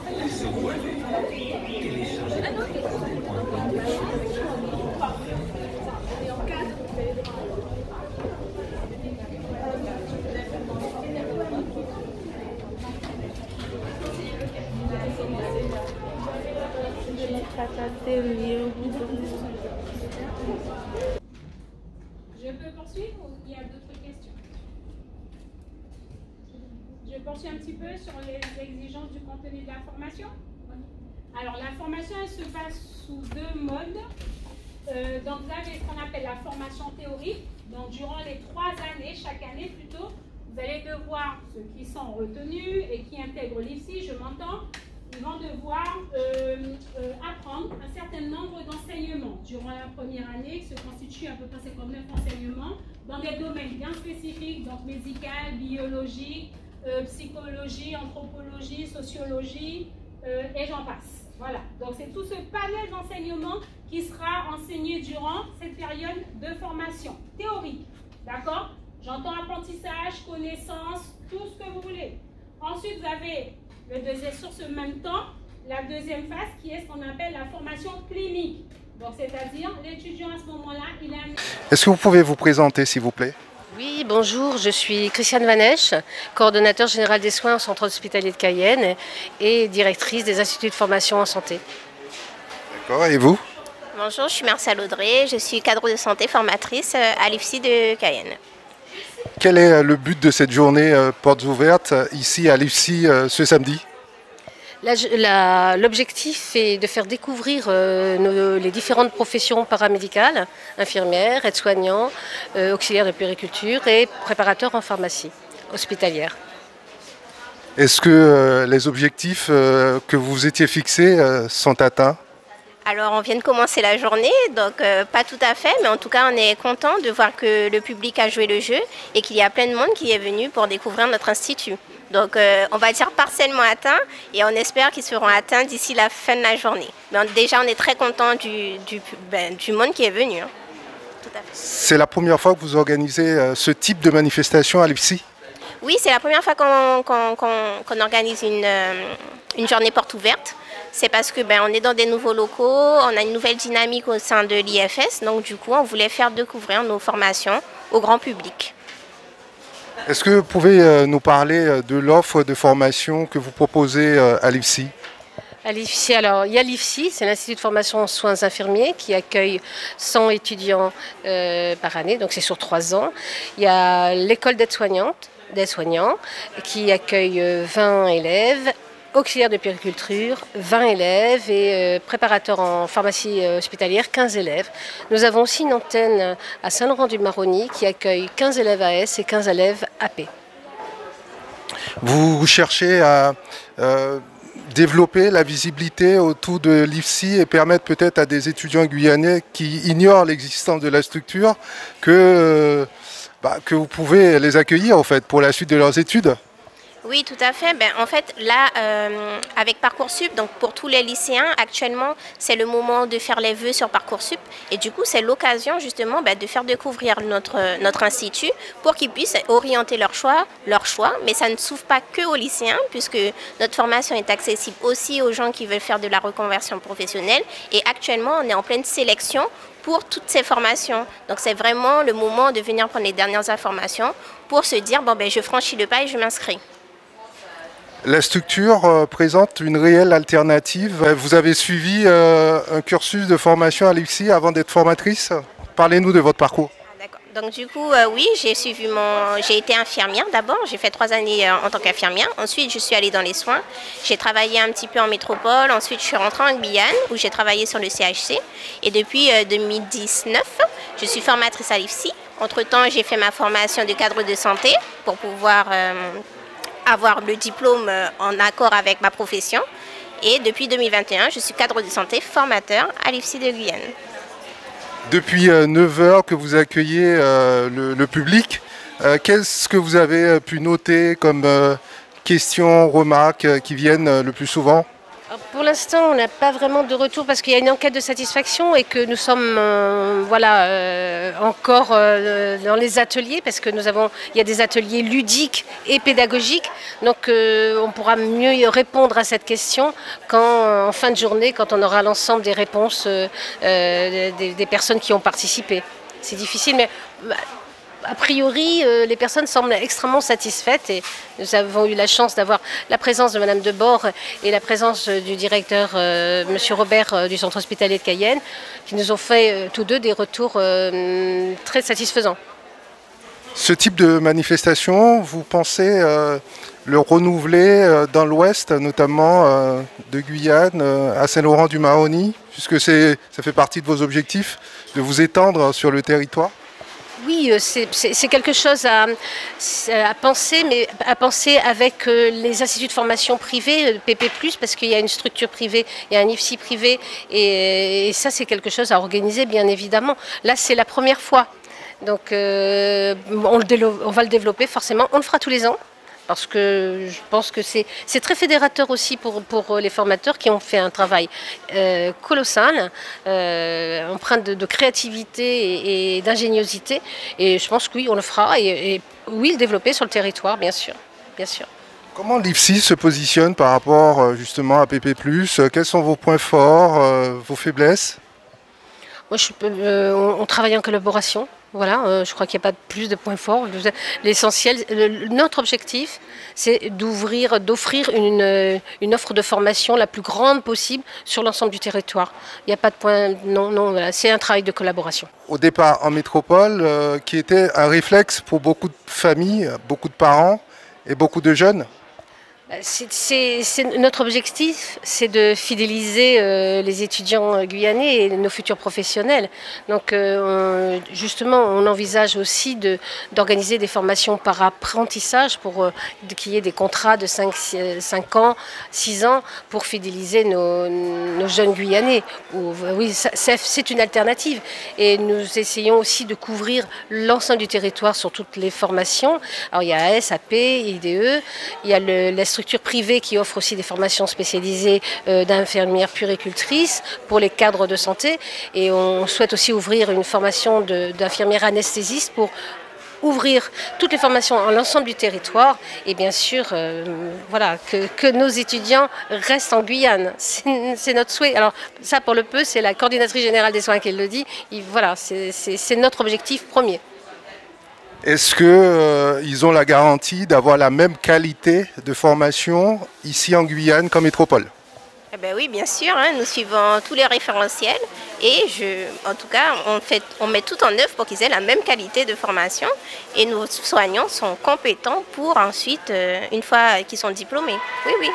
Je peux poursuivre ou il y a d'autres questions? Je poursuis un petit peu sur les exigences du contenu de la formation. Alors la formation, elle se passe sous deux modes. Donc vous avez ce qu'on appelle la formation théorique. Donc durant les 3 années, chaque année plutôt, vous allez devoir, ceux qui sont retenus et qui intègrent l'IFSI, je m'entends, ils vont devoir apprendre un certain nombre d'enseignements durant la première année, qui se constitue à peu près 59 enseignements dans des domaines bien spécifiques, donc médical, biologie, psychologie, anthropologie, sociologie, et j'en passe. Voilà, donc c'est tout ce panel d'enseignements qui sera enseigné durant cette période de formation théorique. D'accord? J'entends apprentissage, connaissance, tout ce que vous voulez. Ensuite, vous avez sur ce même temps la deuxième phase qui est ce qu'on appelle la formation clinique. Donc, c'est-à-dire l'étudiant à ce moment-là, il est amené... Est-ce que vous pouvez vous présenter, s'il vous plaît? Oui, bonjour, je suis Christiane Vanèche, coordonnateur général des soins au centre hospitalier de Cayenne et directrice des instituts de formation en santé. D'accord, et vous? Bonjour, je suis Marcel Audrey, je suis cadre de santé formatrice à l'IFSI de Cayenne. Quel est le but de cette journée portes ouvertes ici à l'IFSI ce samedi? L'objectif est de faire découvrir les différentes professions paramédicales, infirmières, aides-soignants, auxiliaires de puériculture et préparateurs en pharmacie hospitalière. Est-ce que les objectifs que vous étiez fixés sont atteints? Alors on vient de commencer la journée, donc pas tout à fait, mais en tout cas on est content de voir que le public a joué le jeu et qu'il y a plein de monde qui est venu pour découvrir notre institut. Donc on va dire partiellement atteints et on espère qu'ils seront atteints d'ici la fin de la journée. Mais déjà on est très content du monde qui est venu. Hein. Tout à fait. C'est la première fois que vous organisez ce type de manifestation à l'IFSI? Oui, c'est la première fois qu'on organise une journée porte ouverte. C'est parce que on est dans des nouveaux locaux, on a une nouvelle dynamique au sein de l'IFS, donc du coup on voulait faire découvrir nos formations au grand public. Est-ce que vous pouvez nous parler de l'offre de formation que vous proposez à l'IFSI? À l'IFSI, alors il y a l'IFSI, c'est l'Institut de formation en soins infirmiers qui accueille 100 étudiants par année, donc c'est sur 3 ans. Il y a l'école d'aide-soignants qui accueille 20 élèves, auxiliaire de puériculture, 20 élèves et préparateur en pharmacie hospitalière, 15 élèves. Nous avons aussi une antenne à Saint-Laurent-du-Maroni qui accueille 15 élèves AS et 15 élèves AP. Vous cherchez à développer la visibilité autour de l'IFSI et permettre peut-être à des étudiants guyanais qui ignorent l'existence de la structure que vous pouvez les accueillir en fait, pour la suite de leurs études? Oui, tout à fait. En fait, là, avec Parcoursup, donc pour tous les lycéens, actuellement, c'est le moment de faire les vœux sur Parcoursup. Et du coup, c'est l'occasion justement de faire découvrir notre institut pour qu'ils puissent orienter leur choix. Mais ça ne s'ouvre pas que aux lycéens, puisque notre formation est accessible aussi aux gens qui veulent faire de la reconversion professionnelle. Et actuellement, on est en pleine sélection pour toutes ces formations. Donc, c'est vraiment le moment de venir prendre les dernières informations pour se dire, je franchis le pas et je m'inscris. La structure présente une réelle alternative. Vous avez suivi un cursus de formation à l'IFSI avant d'être formatrice? Parlez-nous de votre parcours. D'accord. Donc du coup, oui, j'ai été infirmière d'abord. J'ai fait 3 années en tant qu'infirmière. Ensuite, je suis allée dans les soins. J'ai travaillé un petit peu en métropole. Ensuite, je suis rentrée en Guyane où j'ai travaillé sur le CHC. Et depuis 2019, je suis formatrice à l'IFSI. Entre-temps, j'ai fait ma formation de cadre de santé pour pouvoir avoir le diplôme en accord avec ma profession. Et depuis 2021, je suis cadre de santé formateur à l'IFSI de Guyane. Depuis 9 heures que vous accueillez le public, qu'est-ce que vous avez pu noter comme questions, remarques qui viennent le plus souvent? Pour l'instant, on n'a pas vraiment de retour parce qu'il y a une enquête de satisfaction et que nous sommes encore dans les ateliers parce que il y a des ateliers ludiques et pédagogiques. Donc on pourra mieux répondre à cette question en fin de journée, quand on aura l'ensemble des réponses des personnes qui ont participé. C'est difficile, mais a priori, les personnes semblent extrêmement satisfaites et nous avons eu la chance d'avoir la présence de Madame Debord et la présence du directeur, Monsieur Robert, du centre hospitalier de Cayenne, qui nous ont fait tous deux des retours très satisfaisants. Ce type de manifestation, vous pensez le renouveler dans l'Ouest, notamment de Guyane à Saint-Laurent-du-Maroni, puisque ça fait partie de vos objectifs, de vous étendre sur le territoire? Oui, c'est quelque chose à penser, mais à penser avec les instituts de formation privés, PP+, parce qu'il y a une structure privée, il y a un IFSI privé, et ça c'est quelque chose à organiser bien évidemment. Là c'est la première fois, donc on va le développer forcément, on le fera tous les ans. Parce que je pense que c'est très fédérateur aussi pour les formateurs qui ont fait un travail colossal, empreint de créativité et d'ingéniosité. Et je pense que oui, on le fera. Et oui, le développer sur le territoire, bien sûr. Bien sûr. Comment l'IFSI se positionne par rapport justement à PP+? Quels sont vos points forts, vos faiblesses? Moi, on travaille en collaboration. Voilà, je crois qu'il n'y a pas plus de points forts. L'essentiel, notre objectif, c'est d'offrir une offre de formation la plus grande possible sur l'ensemble du territoire. Il n'y a pas de point, non, voilà, c'est un travail de collaboration. Au départ en métropole, qui était un réflexe pour beaucoup de familles, beaucoup de parents et beaucoup de jeunes. Notre objectif, c'est de fidéliser les étudiants guyanais et nos futurs professionnels. Donc justement, on envisage aussi d'organiser des formations par apprentissage pour qu'il y ait des contrats de 5 ans, 6 ans pour fidéliser nos jeunes guyanais. Oui, c'est une alternative. Et nous essayons aussi de couvrir l'ensemble du territoire sur toutes les formations. Alors il y a AS, AP, IDE, il y a la structure privée qui offre aussi des formations spécialisées d'infirmières puéricultrices pour les cadres de santé. Et on souhaite aussi ouvrir une formation d'infirmières anesthésistes pour ouvrir toutes les formations à l'ensemble du territoire et bien sûr voilà, que nos étudiants restent en Guyane. C'est notre souhait. Alors ça pour le peu, c'est la coordinatrice générale des soins qui le dit. Voilà, c'est notre objectif premier. Est-ce qu'ils ont la garantie d'avoir la même qualité de formation ici en Guyane qu'en métropole? Eh ben oui, bien sûr, hein, nous suivons tous les référentiels et en tout cas, on met tout en œuvre pour qu'ils aient la même qualité de formation et nos soignants sont compétents pour ensuite, une fois qu'ils sont diplômés. Oui, oui.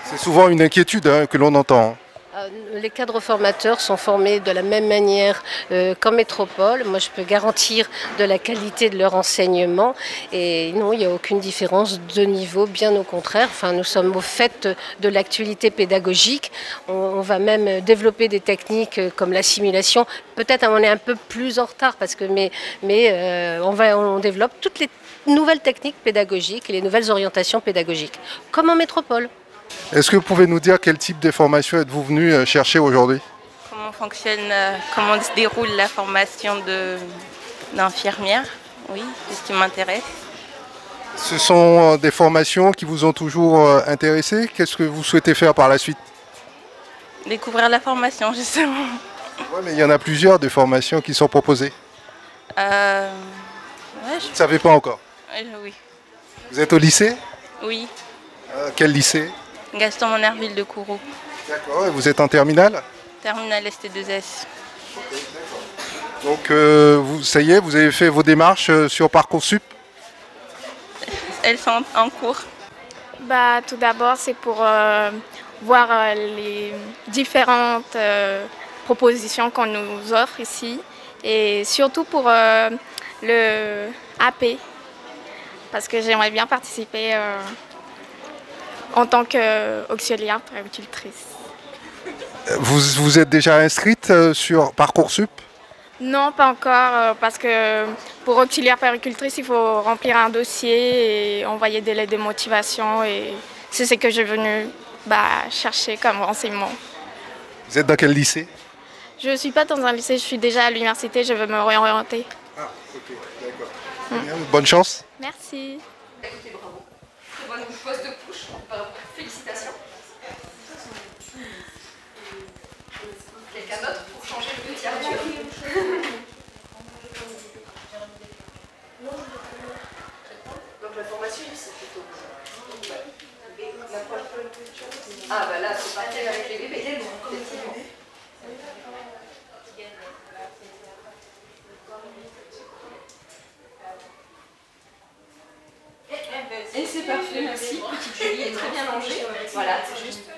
C'est souvent une inquiétude que l'on entend. Les cadres formateurs sont formés de la même manière qu'en métropole. Moi, je peux garantir de la qualité de leur enseignement. Et non, il n'y a aucune différence de niveau, bien au contraire. Enfin, nous sommes au fait de l'actualité pédagogique. On va même développer des techniques comme la simulation. Peut-être on est un peu plus en retard, mais on développe toutes les nouvelles techniques pédagogiques et les nouvelles orientations pédagogiques, comme en métropole. Est-ce que vous pouvez nous dire quel type de formation êtes-vous venu chercher aujourd'hui? Comment fonctionne, comment se déroule la formation d'infirmière? Oui, c'est ce qui m'intéresse. Ce sont des formations qui vous ont toujours intéressé. Qu'est-ce que vous souhaitez faire par la suite? Découvrir la formation, justement. Ouais, mais il y en a plusieurs de formations qui sont proposées. Ouais, Vous ne savez pas encore? Oui. Vous êtes au lycée? Oui. Quel lycée? Gaston Monnerville de Kourou. D'accord, et vous êtes en terminale? Terminale ST2S. Donc ça y est, vous avez fait vos démarches sur Parcoursup? Elles sont en cours. Tout d'abord, c'est pour voir les différentes propositions qu'on nous offre ici et surtout pour le AP parce que j'aimerais bien participer en tant qu'auxiliaire puéricultrice. Vous êtes déjà inscrite sur Parcoursup? Non, pas encore, parce que pour auxiliaire puéricultrice, il faut remplir un dossier et envoyer des lettres de motivation. Et c'est ce que j'ai venu chercher comme renseignement. Vous êtes dans quel lycée? Je ne suis pas dans un lycée, je suis déjà à l'université, je veux me réorienter. Ah, ok, d'accord. Bonne chance. Merci. Écoutez, bravo. Très bonne pose de couche. Félicitations. Quelqu'un d'autre pour changer le petit Arthur? Donc la formation, c'est plutôt... Ah bah là, c'est parti avec les bébés, effectivement. Et c'est parfait, merci. Petite Julie est très bien rangée. Voilà, c'est juste.